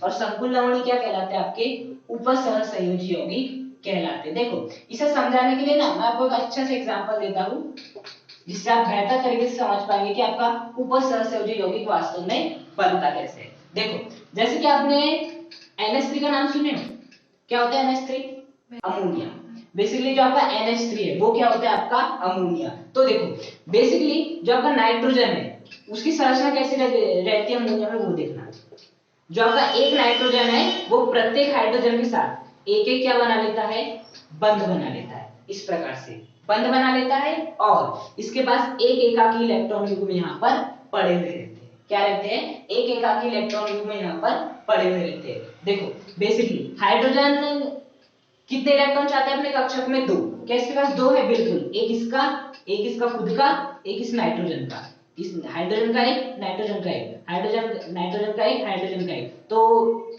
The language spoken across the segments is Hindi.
और संकुल लवणीय क्या कहलाते हैं? आपके उपसहसंयोजी यौगिक कहलाते हैं। देखो इसे समझाने के लिए ना मैं आपको एक अच्छा सा एग्जांपल देता हूं जिससे आप बेहतर तरीके से समझ पाएंगे कि आपका उपसहसंयोजी यौगिक वास्तव में बनता कैसे है। देखो जैसे कि आपने NH3 का नाम सुने हो, क्या होता है NH3? अमोनिया। बेसिकली जो आपका NH3 है वो क्या होता है? आपका अमोनिया। तो देखो बेसिकली जो आपका नाइट्रोजन है उसकी संरचना कैसी रहती है अमोनिया में, वो देखना। जो आपका एक नाइट्रोजन है वो प्रत्येक हाइड्रोजन के साथ एक एक क्या बना लेता है? बंध बना लेता है। इस प्रकार से बंध बना लेता है और इसके पास एक एकाकी इलेक्ट्रॉन युग्म यहाँ पर पड़े हुए रहते हैं। क्या रहते हैं? एक एकाकी इलेक्ट्रॉन युग्म यहाँ पर पड़े हुए रहते हैं। देखो बेसिकली हाइड्रोजन कितने इलेक्ट्रॉन चाहते हैं अपने कक्षक में? 2। क्या इसके पास 2 है? बिल्कुल। एक इसका खुद का, एक इस नाइट्रोजन का। इस हाइड्रोजन का एक, नाइट्रोजन का एक, नाइट्रोजन का एक, हाइड्रोजन का एक। तो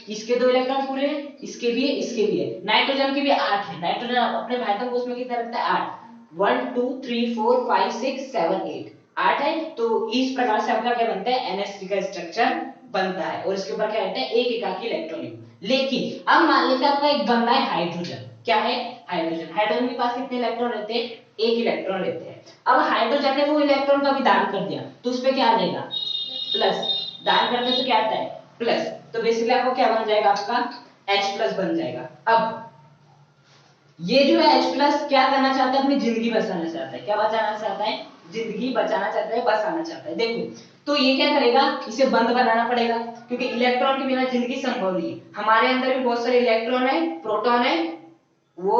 इसके 2 इलेक्ट्रॉन पूरे हैं, इसके भी है, इसके भी है। नाइट्रोजन के भी 8 है। नाइट्रोजन अपने भाइटम कोष में कितना रखता है? 8। 1 2 3 4 5 6 7 8 8 है। तो इस प्रकार से आपका क्या बनता है? NH3 का स्ट्रक्चर बनता है और इसके ऊपर क्या रहता है? एक एकाकी इलेक्ट्रॉन। लेकिन अब मान लेते हैं आपका एक बन रहा है हाइड्रोजन। क्या है? हाइड्रोजन। हाइड्रोजन के पास कितने इलेक्ट्रॉन रहते हैं? एक इलेक्ट्रॉन रहते हैं। अब हाइड्रोजन ने वो इलेक्ट्रॉन का भी दान कर दिया तो उसपे क्या आ जाएगा? प्लस। दान करने से क्या आता है? प्लस। तो बेसिकली आपको क्या बन जाएगा? आपका H+ बन जाएगा। अब ये जो है H+ क्या करना चाहता है? अपनी जिंदगी बचाना चाहता है। क्या बचाना चाहता है? जिंदगी बचाना चाहता है, बचाना चाहता है। देखो तो ये क्या करेगा? इसे बंद बनाना पड़ेगा क्योंकि इलेक्ट्रॉन के बिना जिंदगी संभव नहीं है। हमारे अंदर भी बहुत सारे इलेक्ट्रॉन है, प्रोटॉन है, वो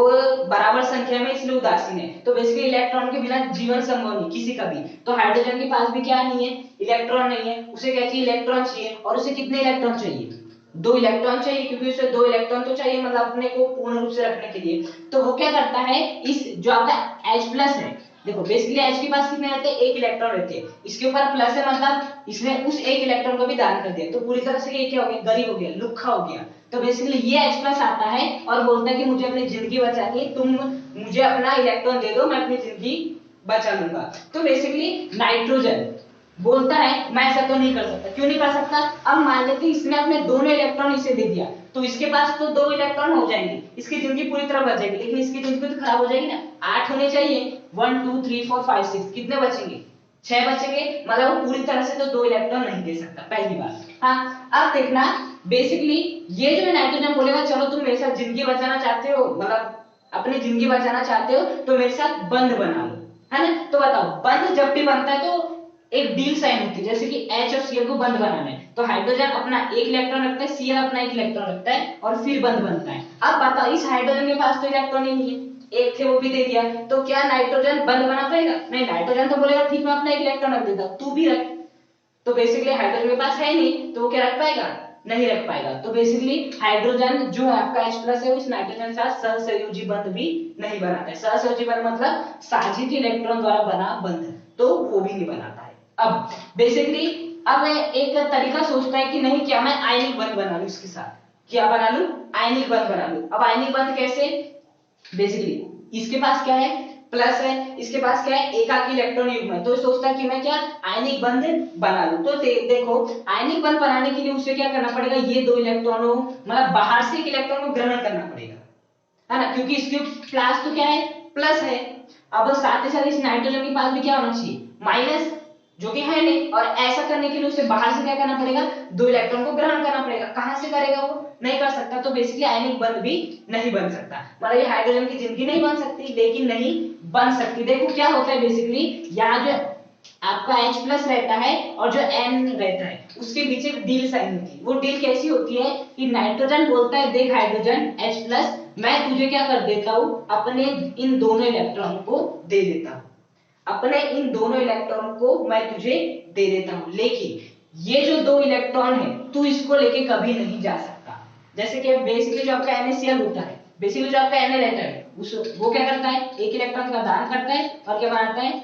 बराबर संख्या में इसलिए उदासीन है। तो बेसिकली इलेक्ट्रॉन के बिना जीवन संभव नहीं किसी का भी। तो हाइड्रोजन के पास भी क्या नहीं है? इलेक्ट्रॉन नहीं है। उसे क्या चाहिए? इलेक्ट्रॉन चाहिए। और उसे कितने इलेक्ट्रॉन चाहिए? 2 इलेक्ट्रॉन चाहिए क्योंकि उसे 2 इलेक्ट्रॉन तो चाहिए मतलब अपने को पूर्ण रूप से रखने के लिए। तो वो क्या करता है? इस जो आपका H+ है, देखो बेसिकली H के पास कितने रहते हैं? 1 इलेक्ट्रॉन रहते हैं। इसके ऊपर प्लस है मतलब इसने उस 1 इलेक्ट्रॉन को भी दान कर दिया। तो पूरी तरह से ये क्या हो गया? गरीब हो गया, लुक्खा हो गया। तो बेसिकली ये H+ आता है और बोलता है कि मुझे अपनी जिंदगी बचानी है, तुम मुझे अपना इलेक्ट्रॉन दे दो, मैं अपनी जिंदगी बचा लूंगा। तो बेसिकली नाइट्रोजन बोलता है मैं ऐसा तो नहीं कर सकता। क्यों नहीं कर सकता? अब मान लेते इसने अपने दोनों इलेक्ट्रॉन इसे दे दिया तो इसके पास तो 2 इलेक्ट्रॉन हो जाएंगे, इसकी जिंदगी पूरी तरह बच जाएगी। लेकिन इसकी जिंदगी तो खराब हो जाएगी ना। 8 होने चाहिए। 1 2 3 4 5 6 कितने बचेंगे? 6 बचेंगे। मतलब वो पूरी तरह से तो 2 इलेक्ट्रॉन नहीं दे सकता, पहली बात। हाँ अब देखना बेसिकली ये जो है नाइट्रोजन बोलेगा चलो तुम मेरे साथ जिंदगी बचाना चाहते हो, मतलब अपनी जिंदगी बचाना चाहते हो तो मेरे साथ बंध बना लो, है ना। तो बताओ बंध जब भी बनता है तो एक डील साइन होती है, जैसे कि H और Cl को बंध बनाना है तो हाइड्रोजन अपना 1 इलेक्ट्रॉन रखता है, Cl अपना 1 इलेक्ट्रॉन रखता है और फिर बंध बनता है। अब बताओ इस हाइड्रोजन के पास तो इलेक्ट्रॉन ही नहीं है, एक थे वो भी दे दिया, तो क्या नाइट्रोजन बंध बना पाएगा? नहीं, नाइट्रोजन तो बोलेगा ठीक मैं अपना 1 इलेक्ट्रॉन रख देता हूं, तू भी रख। तो बेसिकली हाइड्रोजन के पास है नहीं तो वो क्या रख पाएगा? नहीं रख पाएगा। तो बेसिकली हाइड्रोजन जो है आपका H+ है उस नाइट्रोजन के साथ सहसंयोजी बंध भी नहीं बनाता है। सहसंयोजी बंध मतलब साझित इलेक्ट्रॉन द्वारा बना बंध, तो वो भी नहीं बनाता है। अब बेसिकली अब एक तरीका सोचता है कि नहीं क्या मैं आयनिक बंध बना लूं इसके साथ। क्या बना लूं? आयनिक बंध बना लूं। अब आयनिक बंध कैसे? बेसिकली इसके पास क्या है? प्लस है, इसके पास क्या है? एकाकी इलेक्ट्रॉन युग्म है। तो सोचता है कि मैं क्या आयनिक बंध बना लूं। तो देखो आयनिक बंध बनाने के लिए उसे क्या करना पड़ेगा? ये 2 इलेक्ट्रॉनों मतलब बाहर से 1 इलेक्ट्रॉन को ग्रहण करना पड़ेगा, है ना, क्योंकि इसके क्लास तो क्या है? प्लस है। अब साथ ही साथ इस नाइट्रोजन के पास भी क्या होना चाहिए? माइनस, जो कि है नहीं। और ऐसा करने के लिए उसे बाहर से क्या करना पड़ेगा? 2 इलेक्ट्रॉन को ग्रहण करना पड़ेगा। कहां से करेगा? वो नहीं कर सकता। तो बेसिकली आयनिक बंध भी नहीं बन सकता। मतलब ये हाइड्रोजन की जिंदगी नहीं बन सकती लेकिन नहीं बन सकती। देखो क्या होता है बेसिकली यहाँ जो आपका H+ रहता है और जो N रहता है उसके बीच एक डील साइन होती है। वो डील कैसी होती है कि नाइट्रोजन बोलता है देख हाइड्रोजन H+ मैं तुझे क्या कर देता हूं? अपने इन दोनों इलेक्ट्रॉन को दे देता हूं, अपने इन दोनों इलेक्ट्रॉन को मैं तुझे दे देता हूं, लेकिन ये जो 2 इलेक्ट्रॉन है तू इसको लेके कभी नहीं जा सकता। जैसे कि बेसिकली जो आपका NaCl होता है, बेसिकली जो आपका Na रहता है वो क्या करता है? 1 इलेक्ट्रॉन का दान करता है और क्या बनाता है?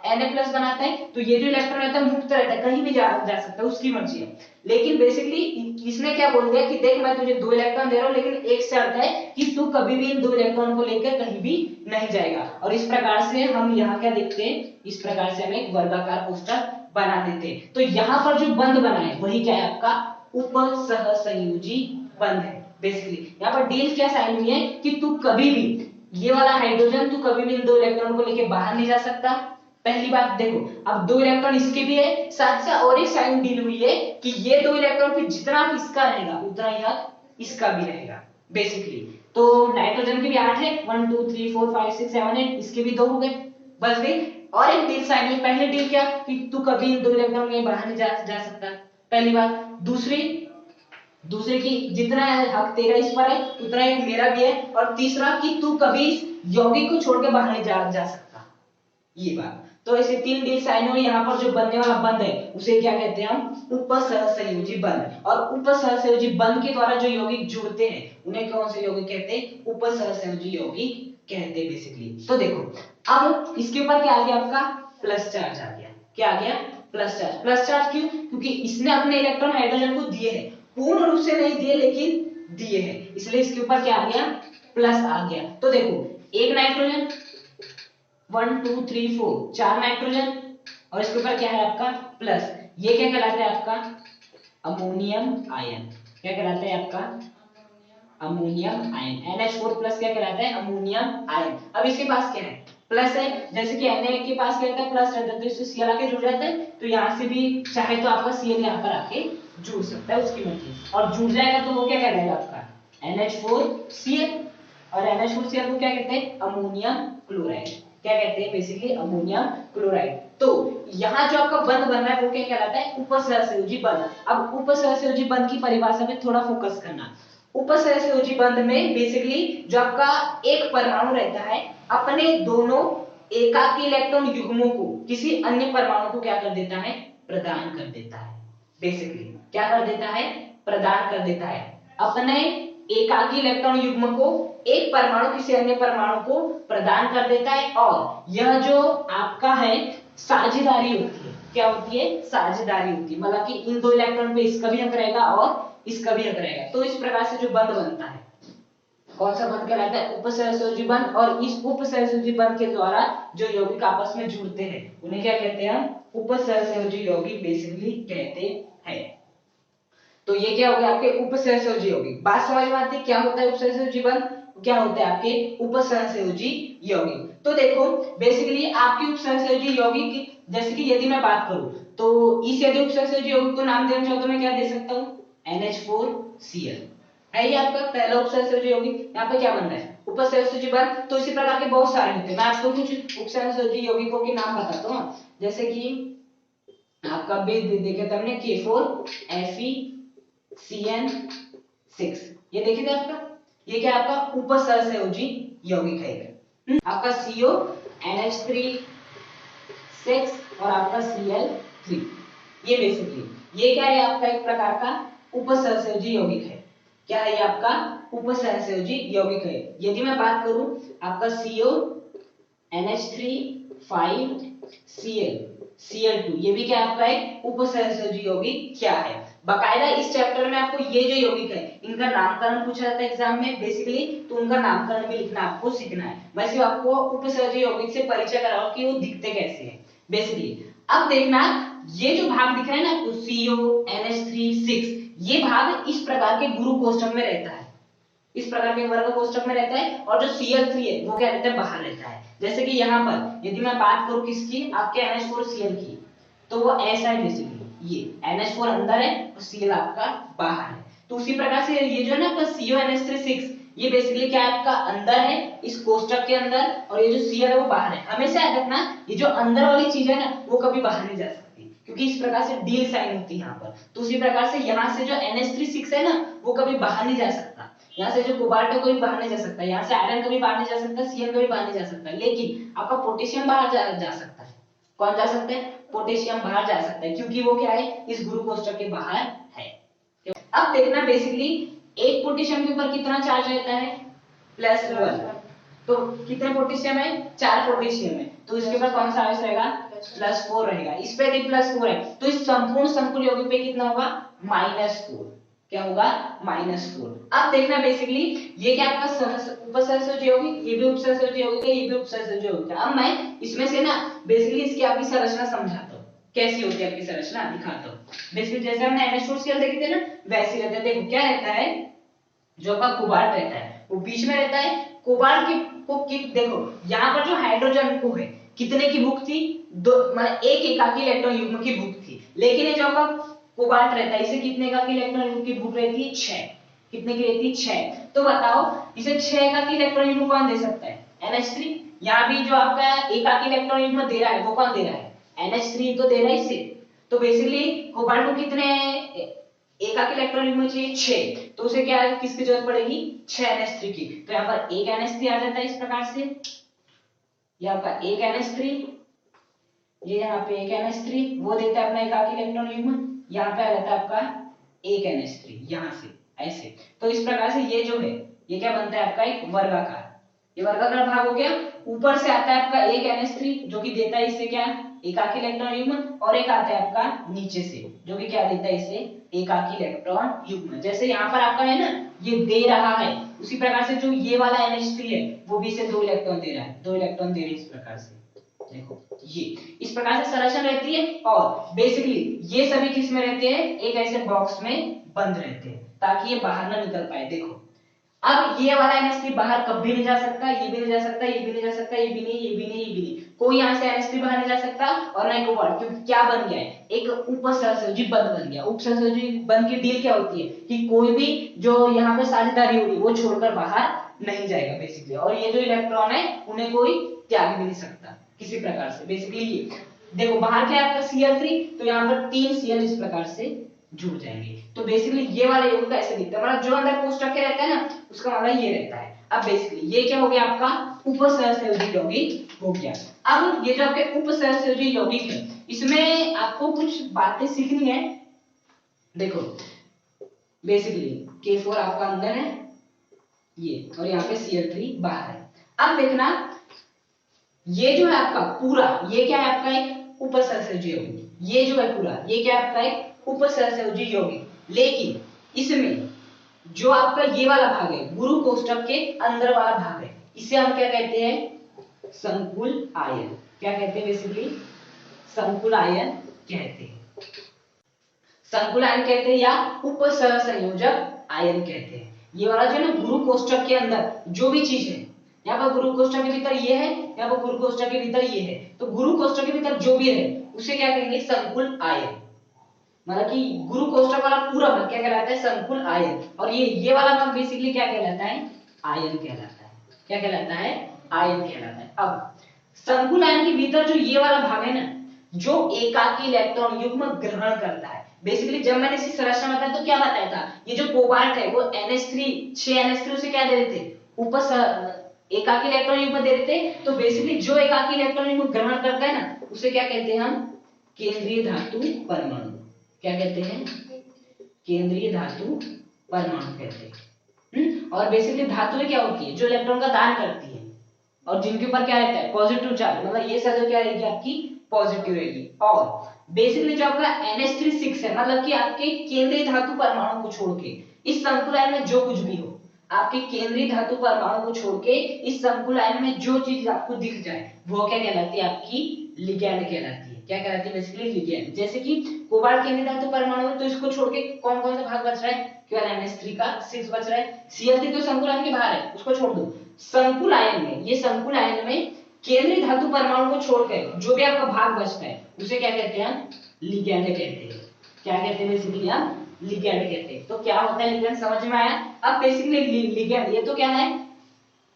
Na+ बनाता है। तो ये जो इलेक्ट्रॉन रहता है मुक्त रहता है, कहीं भी जा सकता है, उसकी मर्जी है। लेकिन बेसिकली इसने क्या बोल दिया कि देख मैं तुझे 2 इलेक्ट्रॉन दे रहा हूं लेकिन एक शर्त है कि तू कभी भी इन 2 इलेक्ट्रॉन को लेकर कहीं भी नहीं जाएगा। और इस प्रकार से हम यहाँ क्या देखते हैं? इस प्रकार से हम एक वर्गाकार कोष्ठक बना देते हैं। तो यहाँ पर जो बंध बना है वही क्या है? आपका उपसहसंयोजी बंध है। बेसिकली यहाँ पर डील क्या साइन हुई है कि तू कभी भी ये वाला हाइड्रोजन तू कभी भी इन 2 इलेक्ट्रॉन को लेके बाहर नहीं जा सकता। पहली बात देखो, अब 2 इलेक्ट्रॉन इसके भी है, साथ साथ और एक साइन डील हुई है कि ये 2 इलेक्ट्रॉन फिर जितना इसका रहेगा उतना ही इसका भी रहेगा। बेसिकली तो नाइट्रोजन के भी 8 है, 1 2 3 4 5 6 7 8, इसके भी 2 हो गए, बस गई। और एक डील साइन हुई, पहले डील क्या कि तू कभी इन 2 इलेक्ट्रॉन कहीं बाहर नहीं जा सकता, पहली बात। दूसरे की जितना हक तेरा इस पर है उतना ही मेरा भी है, और तीसरा कि तू कभी यौगिक को छोड़ के बाहर नहीं जा सकता, ये बात। तो ऐसे 3 डील साइन हुई। यहाँ पर जो बनने वाला बंध है उसे क्या कहते हैं हम, उपसहसंयोजी बंध। और उपसहसंयोजी बंध के द्वारा जो यौगिक जुड़ते हैं उन्हें कौन से यौगिक कहते हैं, उपसहसंयोजी यौगिक कहते हैं बेसिकली। तो देखो अब इसके ऊपर क्या आ गया, आपका प्लस चार्ज आ गया। क्या आ गया, प्लस चार्ज। प्लस चार्ज क्यों, क्योंकि इसने अपने इलेक्ट्रॉन हाइड्रोजन को दिए हैं, पूर्ण रूप से नहीं दिए लेकिन दिए हैं, इसलिए इसके ऊपर क्या आ गया, प्लस आ गया। तो देखो एक नाइट्रोजन 1 2 3 4 4 नाइट्रोजन, और इसके ऊपर क्या है आपका प्लस। ये क्या कहलाता है आपका अमोनियम आयन। क्या कहलाता है आपका अमोनियम आयन। NH4 प्लस क्या कहलाता है, अमोनियम आयन। अब इसके पास क्या है, प्लस है, जैसे कि Na के पास क्या रहता है, प्लस रहता है, तो इससे Cl आके जुड़ जाता है, तो यहाँ से भी चाहे तो आपका Cl यहाँ पर आके जुड़ सकता है, उसकी मर्जी। और जुड़ जाएगा तो वो क्या कहलाएगा आपका NH4Cl, और NH4Cl को क्या कहते हैं, अमोनियम क्लोराइड। क्या कहते हैं, बेसिकली अमोनियम क्लोराइड। तो यहाँ जो आपका बंध बन रहा है वो क्या कहलाता है, उपसहसंयोजी बंध। अब उपसहसंयोजी बंध की परिभाषा पे थोड़ा फोकस करना। उपसहसंयोजी बंध में बेसिकली जो आपका एक परमाणु रहता है अपने दोनों एकाकी इलेक्ट्रॉन युग्मों को किसी अन्य परमाणु को क्या कर देता है, प्रदान कर देता है। बेसिकली क्या कर देता है, प्रदान कर देता है। अपने एकाकी इलेक्ट्रॉन युग्म को एक परमाणु किसी अन्य परमाणु को प्रदान कर देता है, और यह जो आपका है साझेदारी होती है। क्या होती है, साझेदारी होती है, मतलब कि इन 2 इलेक्ट्रॉन पे इसका भी हक रहेगा और इसका भी हक रहेगा। तो इस प्रकार से जो बंध बनता है, कौन सा बंध कहलाता है, उपसहसंयोजी बंध। और इस उपसहसंयोजी बंध के द्वारा जो यौगिक आपस में जुड़ते हैं उन्हें क्या कहते हैं, हम उपसहसंयोजी यौगिक बेसिकली कहते हैं। तो ये क्या हो गया आपके उपसहसंयोजी यौगिक। बात समझ में आती है क्या होता है उपसहसंयोजी बंध, क्या होता है आपके उपसहसंयोजी यौगिक। तो देखो बेसिकली आपके उपसहसंयोजी यौगिक, जैसे कि यदि मैं बात करूं तो इस यदि उपसहसंयोजी यौगिक को नाम देना चाहूं तो मैं क्या दे सकता हूं, NH4Cl है ये आपका पहला उपसहसंयोजी यौगिक। यहाँ पे क्या बन रहा है, उपसहसंयोजी बंध। तो इसी प्रकार के बहुत सारे होते हैं, मैं आपको कुछ उपसहसंयोजी यौगिकों के नाम बताता हूं। जैसे कि आपका देखे थे हमने K4FeCN6, ये देखे थे आपका, ये क्या आपका उपसहसंयोजी यौगिक है। आपका CO NH3 6 और आपका Cl3, ये बेसिकली ये क्या है आपका एक प्रकार का उपसहसंयोजी यौगिक है। क्या है ये आपका उपसहसंयोजी यौगिक है। यदि मैं बात करूं आपका CO NH3 5Cl2, ये भी क्या आपका एक उपसहसंयोजी यौगिक क्या है। बाकायदा इस चैप्टर में आपको ये जो यौगिक है इनका नामकरण पूछा जाता है एग्जाम में बेसिकली, तो उनका नामकरण भी लिखना आपको सीखना है। मैं सिर्फ आपको उपसहसंयोजी यौगिक से परिचय कराऊं कि वो दिखते कैसे हैं बेसिकली। अब देखना ये जो भाग दिख रहा है ना आपको CO NH3 6, ये भाग इस प्रकार के गुरु कोष्ठक में रहता है, इस प्रकार के वर्ग कोष्ठक में रहता है, और जो Cl3 है वो क्या रहता है, बाहर रहता है। जैसे कि यहाँ पर यदि मैं बात करूं किसकी, आपके NH4Cl की, तो वो ऐसा है बेसिकली, ये NH4 अंदर है और Cl आपका बाहर है। तो उसी प्रकार से ये जो है ना आपका CO NH3 6, ये बेसिकली क्या है आपका अंदर है इस कोष्ठक के अंदर, और ये जो Cl है वो बाहर है। हमेशा याद रखना ये जो अंदर वाली चीज है ना वो कभी बाहर नहीं जा सकती, क्योंकि इस प्रकार से डील साइन होती है यहाँ पर। तो उसी प्रकार से यहाँ से जो NH3 6 है ना वो कभी बाहर नहीं जा सकता, यहाँ से जो कोबाल्ट है कभी बाहर नहीं जा सकता, यहाँ से आयरन कभी बाहर नहीं जा सकता, Cl कभी बाहर नहीं जा सकता, लेकिन आपका पोटेशियम बाहर जा सकता है। कौन जा सकता है, पोटेशियम बाहर जा सकता है, क्योंकि वो क्या है इस गुरु कोष्ठक के बाहर है। अब देखना बेसिकली एक पोटेशियम के ऊपर कितना चार्ज रहता है, +1। तो कितने पोटेशियम है, 4 पोटेशियम है, तो इसके ऊपर कौन सा आवेश रहेगा, +4 रहेगा। इस पे भी +4 है, तो इस संपूर्ण समतुल्य यौगिक पे कितना होगा, -4। क्या होगा, -4। अब देखना बेसिकली ये क्या आपका उपसहसंयोजी यौगिक, ये भी उपसहसंयोजी यौगिक है, ये भी उपसहसंयोजी यौगिक है। अब मैं इसमें से ना बेसिकली इसकी आपकी संरचना समझाता हूँ। कैसी होती है आपकी संरचना दिखाता हूँ। बेसिकली जैसे हमने NH4Cl देखे थे ना, वैसे रहता है। देखो क्या रहता है, जो आपका कोबाल्ट रहता है वो बीच में रहता है। कोबाल्ट की देखो यहाँ पर जो हाइड्रोजन को है कितने की भूख थी, दो, मतलब एक एकाकी इलेक्ट्रॉन युग्म की भूख थी। लेकिन ये जो आपका कोबाल्ट रहता है इसे कितने एकाकी इलेक्ट्रॉन युग्म की भूख रहती है, 6। कितने की रहती है, 6। तो बताओ इसे 6 एकाकी इलेक्ट्रॉन युग्म कौन दे सकता है, NH3। यहाँ भी जो आपका एकाकी इलेक्ट्रॉन युग्म दे रहा है वो कौन दे रहा है, NH3 तो दे रहा है इसे। तो बेसिकली कोबाल्ट को कितने एकाकी इलेक्ट्रॉन युग्म चाहिए, 6। तो उसे क्या किसकी जरूरत पड़ेगी, 6 NH3 की। तो यहाँ पर एक NH3 आ जाता है इस प्रकार से, ये आपका एक NH3, ये यहाँ पे एक NH3 वो देता है अपना एकाकी इलेक्ट्रॉन युग्म, यहाँ पे आ जाता है आपका एक NH3 यहाँ से ऐसे। तो इस प्रकार से ये जो है ये क्या बनता है आपका एक वर्गाकार, ये वर्गाकार भाग हो गया। ऊपर से आता है आपका एक NH3 जो कि देता है इसे क्या, एकाकी इलेक्ट्रॉन युग्म, और एक आता है आपका नीचे से जो कि क्या देता है इसे, एकाकी इलेक्ट्रॉन युग्म। जैसे यहाँ पर आपका है ना ये दे रहा है, उसी प्रकार से जो ये वाला NH3 है वो भी इसे 2 इलेक्ट्रॉन दे रहा है, 2 इलेक्ट्रॉन दे रही है इस प्रकार से। देखो ये इस प्रकार से संरचना रहती है। और बेसिकली ये सभी किस में रहते हैं, एक ऐसे बॉक्स में बंद रहते हैं ताकि ये बाहर ना निकल पाए। देखो अब ये वाला NH3 बाहर कभी नहीं जा सकता, ये भी नहीं जा सकता, ये भी नहीं जा सकता, ये भी नहीं, ये भी नहीं, ये भी नहीं, कोई यहाँ से NH3 बाहर नहीं जा सकता और ना ही कोबाल्ट, क्योंकि क्या बन गया है, एक उपसहसंयोजी बंध बन गया। उपसहसंयोजी बंध की डील क्या होती है कि कोई भी जो यहाँ पे साझेदारी होगी वो छोड़कर बाहर नहीं जाएगा बेसिकली, और ये जो इलेक्ट्रॉन है उन्हें कोई त्याग भी नहीं सकता किसी प्रकार से। बेसिकली ये देखो बाहर क्या है आपका Cl3, तो यहाँ पर 3 Cl इस प्रकार से जुड़ जाएंगे। तो बेसिकली ये वाला यौगिक ऐसे दिखता है, मतलब जो अंदर कोष्ठक के रहता है ना उसका मतलब ये रहता है। अब बेसिकली ये क्या हो गया आपका उपसहसंयोजी यौगिक हो गया। अब ये जो आपके उपसहसंयोजी यौगिक है इसमें आपको कुछ बातें सीखनी है। देखो बेसिकली K4 आपका अंदर है ये, और यहाँ पे Cl3 बाहर है। अब देखना ये जो है आपका पूरा ये क्या है आपका एक उपसहसंयोजी यौगिक, ये जो है पूरा ये क्या है आपका एक उपसहसंयोजी यौगिक। लेकिन इसमें जो आपका ये वाला भाग है गुरु कोष्ठक के अंदर वाला भाग है, इसे हम क्या कहते हैं, संकुल आयन। क्या कहते हैं, बेसिकली संकुल आयन कहते हैं, संकुल आयन कहते हैं या उपसहसंयोजक आयन कहते हैं। ये वाला जो है ना गुरु कोष्ठक के अंदर जो भी चीज है, यहाँ पर गुरु कोष्ठक के भीतर ये है, यहाँ पर गुरु कोष्ठक के भीतर ये है, तो गुरु कोष्ठक के भीतर जो भी है उसे क्या कहेंगे, संकुल आयन। मतलब कि गुरु कोष्ठक वाला पूरा भाग क्या कहलाता है, संकुल आयन। और ये वाला भाग बेसिकली क्या कहलाता है, आयन कहलाता है। क्या कहलाता है, आयन कहलाता है। अब संकुल आयन के भीतर जो ये वाला भाग है ना, जो एकाकी इलेक्ट्रॉन युग्म ग्रहण करता है। बेसिकली जब मैंने इसकी संरचना बताया तो क्या बताया था, ये जो कोबाल्ट है वो NH3 6 NH3 उसे क्या दे देते, एकाकी इलेक्ट्रॉन युग्म दे देते। तो बेसिकली जो एकाकी इलेक्ट्रॉन युग्म ग्रहण करता है ना उसे क्या कहते हैं हम, केंद्रीय धातु परमाणु। क्या कहते हैं, केंद्रीय धातु परमाणु कहते हैं। और बेसिकली धातुएं क्या होती है, जो इलेक्ट्रॉन का दान करती है और जिनके ऊपर क्या रहता है, पॉजिटिव चार्ज, मतलब ये सब क्या रहेगी आपकी, पॉजिटिव रहेगी। और बेसिकली जो आपका NH3 है, मतलब कि आपके केंद्रीय धातु परमाणु को छोड़ के इस संकुल आयन में जो कुछ भी हो, आपके केंद्रीय धातु परमाणु को छोड़ के इस संकुल आयन में जो चीज आपको दिख जाए वो क्या कहलाती है, आपकी लिगैंड कहलाती है। क्या कहलाती है, बेसिकली लिगैंड। जैसे कि कोबाल्ट केंद्रीय धातु परमाणु है तो इसको छोड़ के कौन कौन सा भाग बच रहा है, केवल NH3 का 6 बच रहा है। Cl3 तो संकुल आयन के बाहर है, उसको छोड़ दो। संकुल आयन में, ये संकुल आयन में केंद्रीय धातु परमाणु को छोड़कर जो भी आपका भाग बचता है उसे क्या कहते हैं, लिगैंड कहते हैं। क्या कहते हैं, बेसिकली हम लिगैंड कहते हैं। तो क्या होता है लिगैंड, समझ में आया। अब बेसिकली लिगैंड ये तो क्या है,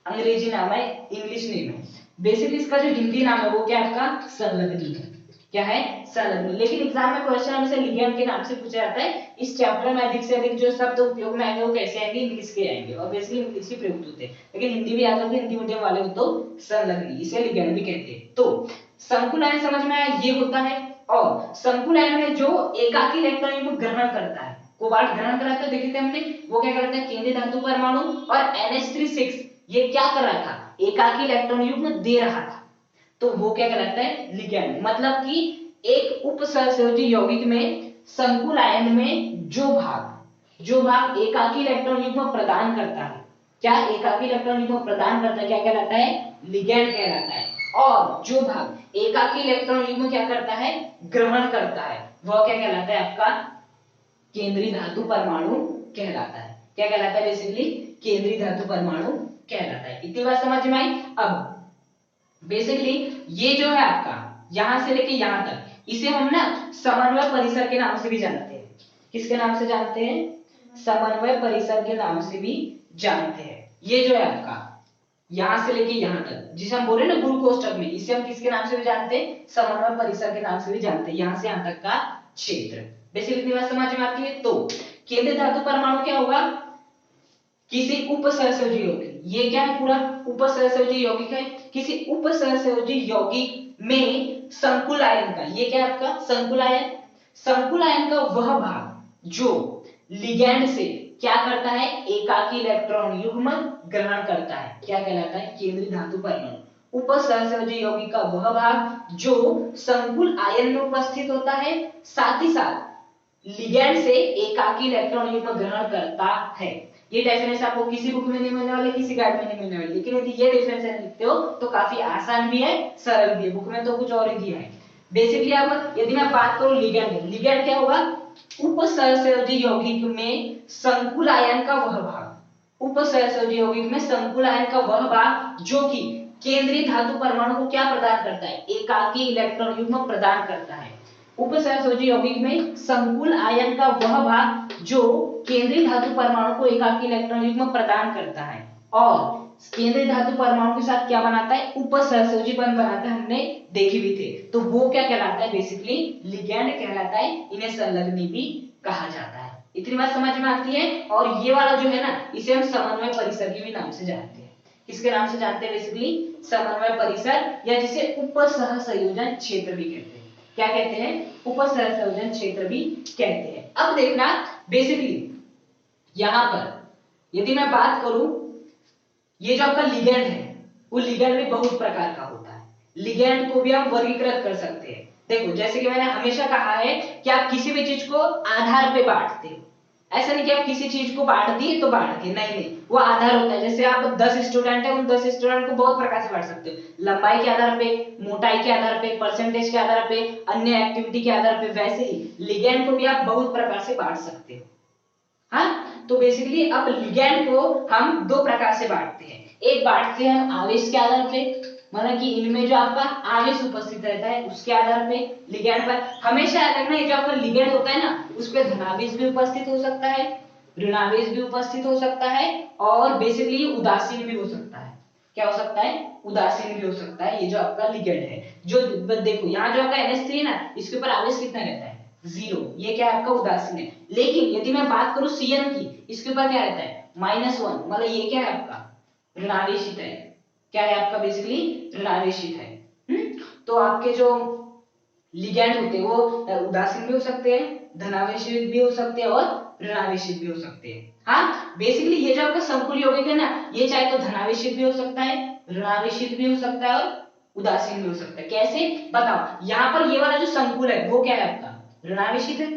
अंग्रेजी नाम है, इंग्लिश नेम है। बेसिकली इसका जो हिंदी नाम है वो क्या आपका संलग्नी है। क्या है, संलग्नी। लेकिन एग्जाम में क्वेश्चन हमेशा लिगैंड के नाम से पूछा जाता है। इस चैप्टर में अधिक से अधिक जो शब्द उपयोग में आएंगे वो कैसे आएंगे, इंग्लिश के आएंगे, और बेसिकली इंग्लिश ही प्रयुक्त होते हैं। लेकिन हिंदी भी याद रखिए, हिंदी मीडियम वाले हो तो संलग्नी, इसे लिगैंड भी कहते हैं। तो संकुल आयन समझ में आया, ये होता है। और संकुल आयन में जो एकाकी इलेक्ट्रॉन युग्म ग्रहण करता है, कोबाल्ट ग्रहण कराता है, देखे थे हमने, वो क्या करता है, केंद्रीय धातु परमाणु। और NH3 ये क्या कर रहा था, एकाकी इलेक्ट्रॉन युग्म दे रहा था, तो वो क्या कहलाता है, लिगैंड। मतलब कि एक उपसहसंयोजी यौगिक में संकुल आयन में जो भाग एकाकी इलेक्ट्रॉन युग्म प्रदान करता है, क्या एकाकी इलेक्ट्रॉन युग्म प्रदान करता है, क्या कहलाता है, लिगैंड कहलाता है। और जो भाग एकाकी इलेक्ट्रॉन युग्म क्या करता है, ग्रहण करता है, वह क्या कहलाता है आपका केंद्रीय धातु परमाणु कहलाता है। क्या कहलाता है बेसिकली, केंद्रीय धातु परमाणु कहलाता है। इतनी बात समझ में आई। अब बेसिकली ये जो है आपका यहां से लेके यहां तक, इसे हम ना समन्वय परिसर के नाम से भी जानते हैं। किसके नाम से जानते हैं, समन्वय परिसर के नाम से भी जानते हैं। ये जो है आपका यहां से लेके यहां तक, जिसे हम बोल रहे हैं ना गुरु कोष्ठक में, इसे हम किसके नाम से भी जानते हैं, समन्वय परिसर के नाम से भी जानते हैं। यहां से यहां तक का क्षेत्र। बेसिकली इतनी बात समझ में आती है। तो केंद्रीय धातु परमाणु क्या होगा, किसी उपसहसंयोजी यौगिक, ये क्या है पूरा उपसहसंयोजी यौगिक है, किसी उपसहसंयोजी यौगिक में संकुल आयन का, ये क्या है आपका संकुल आयन, संकुल आयन का वह भाग जो लिगैंड से क्या करता है, एकाकी इलेक्ट्रॉन युग्म ग्रहण करता है, क्या कहलाता है, केंद्रीय धातु परमाणु। उपसहसंयोजी यौगिक का वह भाग जो संकुल आयन में उपस्थित होता है, साथ ही साथ लिगैंड से एकाकी इलेक्ट्रॉन युग्म ग्रहण करता है। ये डेफिनेशन आपको किसी बुक में नहीं मिलने वाले, किसी गाइड में नहीं मिलने वाले, लेकिन यदि ये डेफिनेशन लिखते हो तो काफी आसान भी है, सरल भी है। बुक में तो कुछ और ही दिया है। बेसिकली अब यदि मैं बात करूं लिगैंड, लिगैंड क्या होगा, उपसहसंयोजी यौगिक में संकुल आयन का वह भाग, उपसहसंयोजी यौगिक में संकुल आयन का वह भाग जो कि केंद्रीय धातु परमाणु को क्या प्रदान करता है, एकाकी इलेक्ट्रॉन युग्म प्रदान करता है। उपसहसंयोजी यौगिक में संकुल आयन का वह भाग जो केंद्रीय धातु परमाणु को एकाकी इलेक्ट्रॉन युग्म प्रदान करता है और केंद्रीय धातु परमाणु के साथ क्या बनाता है, उपसहसंयोजी बंध बनाता है, हमने देखी भी थे। तो वो क्या कहलाता है, बेसिकली लिगैंड कहलाता है। इन्हें संलग्नी भी कहा जाता है। इतनी बात समझ में आती है। और ये वाला जो है ना, इसे हम समन्वय परिसर के भी नाम से जानते हैं। किसके नाम से जानते हैं, बेसिकली समन्वय परिसर, या जिसे उपसहसंयोजन क्षेत्र भी कहते हैं। क्या कहते हैं, उपसहसंयोजन क्षेत्र भी कहते हैं। अब देखना बेसिकली यहां पर यदि मैं बात करूं, ये जो आपका लिगैंड है वो लिगैंड भी बहुत प्रकार का होता है। लिगैंड को भी आप वर्गीकृत कर सकते हैं। देखो जैसे कि मैंने हमेशा कहा है कि आप किसी भी चीज को आधार पे बांटते हो। ऐसा नहीं कि आप किसी चीज को बांट दिए तो बांट दिए, नहीं नहीं, वो आधार होता है। जैसे आप 10 स्टूडेंट है, उन 10 स्टूडेंट को बहुत प्रकार से बांट सकते हो, लंबाई के आधार पे, मोटाई के आधार पे, परसेंटेज के आधार पे, अन्य एक्टिविटी के आधार पे। वैसे ही लिगैंड को भी आप बहुत प्रकार से बांट सकते हो। हाँ, तो बेसिकली अब लिगैंड को हम दो प्रकार से बांटते हैं। एक बांटते हैं हम आवेश के आधार पे, मतलब कि इनमें जो आपका आवेश उपस्थित रहता है उसके आधार पे लिगैंड पर। हमेशा याद रखना, ये जो आपका लिगैंड होता है ना, उस पे धनावेश भी उपस्थित हो सकता है, ऋणावेश भी उपस्थित हो सकता है, और बेसिकली उदासीन भी हो सकता है। क्या हो सकता है, उदासीन भी हो सकता है। ये जो आपका लिगैंड है, जो देखो यहाँ जो आपका NH3 है ना, इसके ऊपर आवेश कितना रहता है, 0। ये क्या आपका उदासीन है। लेकिन यदि मैं बात करूं Cn की, इसके ऊपर क्या रहता है, -1, मतलब ये क्या है आपका ऋणावेशित है। क्या है आपका, बेसिकली ऋणावेशित है। तो आपके जो लिगैंड होते हैं वो उदासीन भी हो सकते हैं, धनावेशित भी हो सकते हैं और ऋणावेशित भी हो सकते हैं। हाँ, बेसिकली ये जो आपका संकुल यौगिक है ना, ये चाहे तो धनावेशित भी हो सकता है, ऋणावेशित भी हो सकता है और उदासीन भी हो सकता है। कैसे बताओ, यहाँ पर ये वाला जो संकुल है वो क्या है आपका ऋणावेशित है।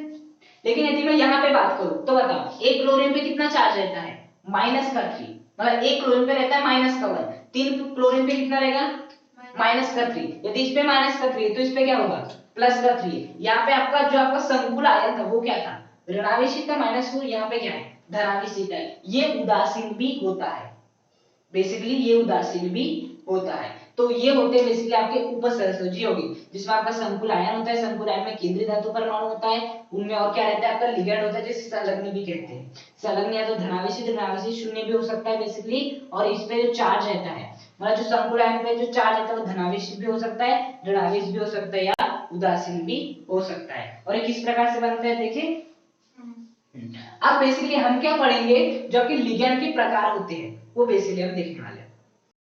लेकिन यदि मैं यहाँ पे बात करूं तो बताओ, एक क्लोरीन पे कितना चार्ज रहता है, -3, मतलब एक क्लोरीन पे रहता है -1, 3 क्लोरीन पे कितना रहेगा, -3। यदि इस पे -3 है तो इस पे क्या होगा, +3। यहाँ पे आपका जो आपका संकुल आयन था वो क्या था, ऋणावेशित था, -4। यहाँ पे क्या है, धनावेशित है। ये उदासीन भी होता है, बेसिकली ये उदासीन भी होता है। तो ये होते हैं बेसिकली आपके उपसहसंयोजी यौगिक, जिसमें आपका संकुल आयन होता है, संकुल आयन में केंद्रीय धातु परमाणु होता है, उनमें और क्या रहता है आपका लिगैंड होता है, जिसे संलग्नी भी कहते हैं। संलग्नी या तो धनावेशित, ऋणावेशित, शून्य भी हो सकता है बेसिकली। और इस पे जो चार्ज रहता है, मतलब जो संकुल आयन पे जो चार्ज रहता है वो धनावेशित भी हो सकता है, ऋणावेशित भी हो सकता है, या उदासीन भी हो सकता है। और ये किस प्रकार से बनता है देखिए। अब बेसिकली हम क्या पढ़ेंगे, जो कि लिगैंड के प्रकार होते हैं वो बेसिकली हम देखने वाले हैं।